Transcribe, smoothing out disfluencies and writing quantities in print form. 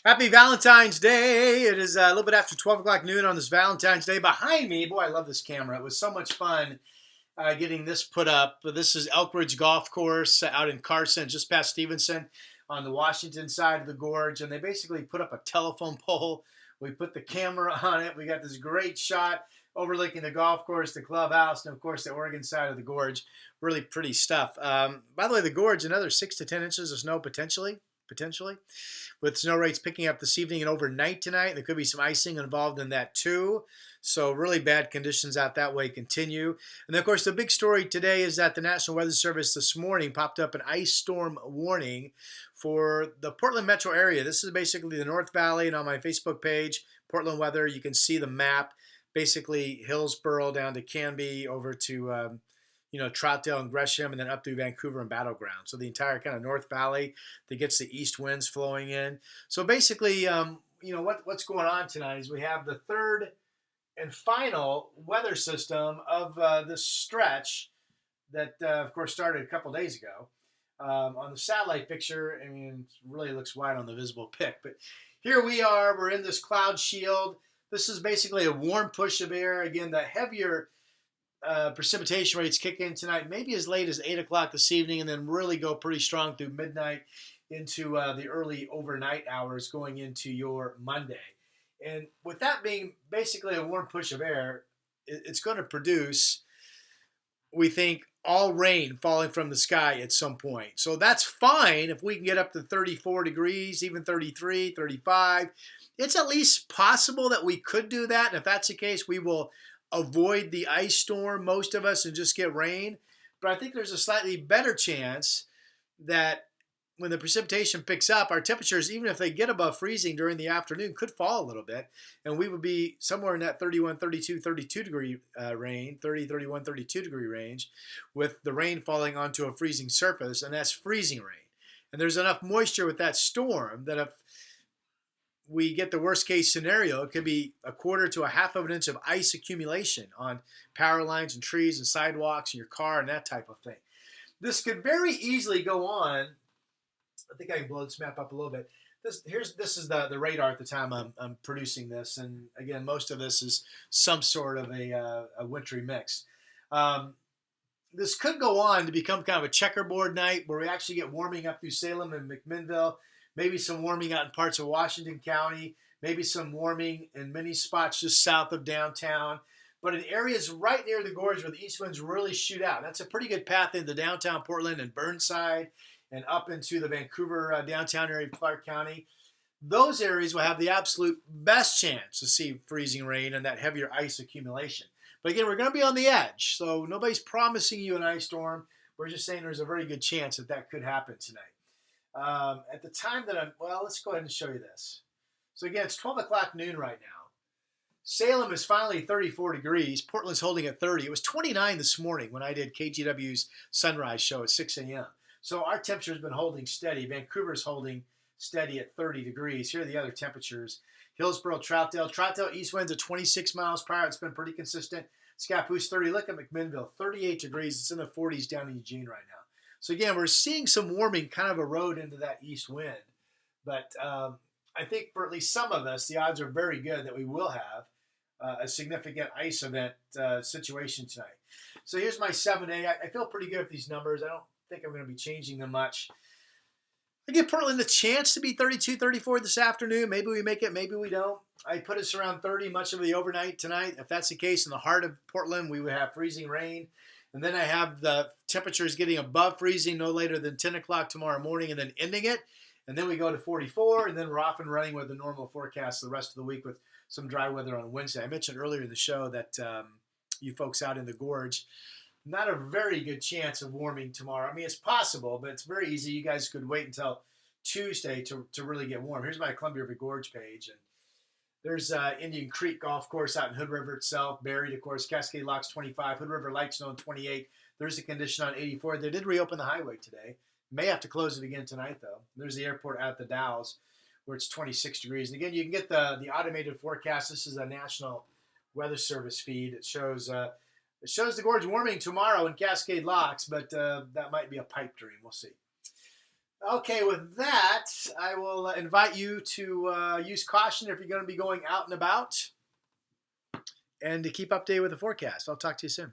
Happy Valentine's Day. It is a little bit after 12 o'clock noon on this Valentine's Day. Behind me, boy, I love this camera. It was so much fun getting this put up. This is Elk Ridge Golf Course out in Carson, just past Stevenson on the Washington side of the gorge. And they basically put up a telephone pole. We put the camera on it. We got this great shot overlooking the golf course, the clubhouse, and of course the Oregon side of the gorge. Really pretty stuff. By the way, the gorge, another 6 to 10 inches of snow potentially, with snow rates picking up this evening and overnight tonight. There could be some icing involved in that too. So really bad conditions out that way continue. And then, of course, the big story today is that the National Weather Service this morning popped up an ice storm warning for the Portland metro area. This is basically the North Valley, and on my Facebook page, Portland Weather, you can see the map. Basically Hillsboro down to Canby over to Troutdale and Gresham, and then up through Vancouver and Battleground. So the entire kind of North Valley that gets the east winds flowing in. So basically, what's going on tonight is we have the third and final weather system of this stretch that, of course, started a couple days ago. On the satellite picture, I mean, it really looks white on the visible pic. But here we are. We're in this cloud shield. This is basically a warm push of air. Again, the heavier precipitation rates kick in tonight, maybe as late as 8 o'clock this evening, and then really go pretty strong through midnight into the early overnight hours going into your Monday. And with that being basically a warm push of air, it's going to produce, we think, all rain falling from the sky at some point. So that's fine if we can get up to 34 degrees, even 33, 35. It's at least possible that we could do that. And if that's the case, we will avoid the ice storm, most of us, and just get rain. But I think there's a slightly better chance that when the precipitation picks up, our temperatures, even if they get above freezing during the afternoon, could fall a little bit. And we would be somewhere in that 31, 32, 32 degree range, 30, 31, 32 degree range, with the rain falling onto a freezing surface, and that's freezing rain. And there's enough moisture with that storm that if we get the worst case scenario, it could be a quarter to a half of an inch of ice accumulation on power lines and trees and sidewalks and your car and that type of thing. This could very easily go on. I think I can blow this map up a little bit. This is the radar at the time I'm producing this, and again, most of this is some sort of a wintry mix. This could go on to become kind of a checkerboard night where we actually get warming up through Salem and McMinnville. Maybe some warming out in parts of Washington County. Maybe some warming in many spots just south of downtown. But in areas right near the gorge where the east winds really shoot out. That's a pretty good path into downtown Portland and Burnside and up into the Vancouver downtown area of Clark County. Those areas will have the absolute best chance to see freezing rain and that heavier ice accumulation. But again, we're going to be on the edge. So nobody's promising you an ice storm. We're just saying there's a very good chance that could happen tonight. At the time that let's go ahead and show you this. So again, it's 12 o'clock noon right now. Salem is finally 34 degrees. Portland's holding at 30. It was 29 this morning when I did KGW's sunrise show at 6 a.m. So our temperature has been holding steady. Vancouver's holding steady at 30 degrees. Here are the other temperatures. Hillsboro, Troutdale east winds at 26 miles per hour. It's been pretty consistent. Scappoose 30. Look at McMinnville, 38 degrees. It's in the 40s down in Eugene right now. So again, we're seeing some warming kind of erode into that east wind. But I think for at least some of us, the odds are very good that we will have a significant ice event situation tonight. So here's my 7-day. I feel pretty good with these numbers. I don't think I'm going to be changing them much. I give Portland a chance to be 32, 34 this afternoon. Maybe we make it, maybe we don't. I put us around 30 much of the overnight tonight. If that's the case, in the heart of Portland, we would have freezing rain. And then I have the temperatures getting above freezing no later than 10 o'clock tomorrow morning and then ending it. And then we go to 44, and then we're off and running with the normal forecast the rest of the week with some dry weather on Wednesday. I mentioned earlier in the show that you folks out in the gorge, not a very good chance of warming tomorrow. I mean, it's possible, but it's very easy. You guys could wait until Tuesday to really get warm. Here's my Columbia River Gorge page. And there's Indian Creek Golf Course out in Hood River itself, buried, of course. Cascade Locks 25, Hood River Light Zone 28. There's a condition on 84. They did reopen the highway today. May have to close it again tonight, though. There's the airport out at the Dalles, where it's 26 degrees. And again, you can get the automated forecast. This is a National Weather Service feed. It shows the gorge warming tomorrow in Cascade Locks, but that might be a pipe dream. We'll see. Okay, with that, I will invite you to use caution if you're going to be going out and about, and to keep updated with the forecast. I'll talk to you soon.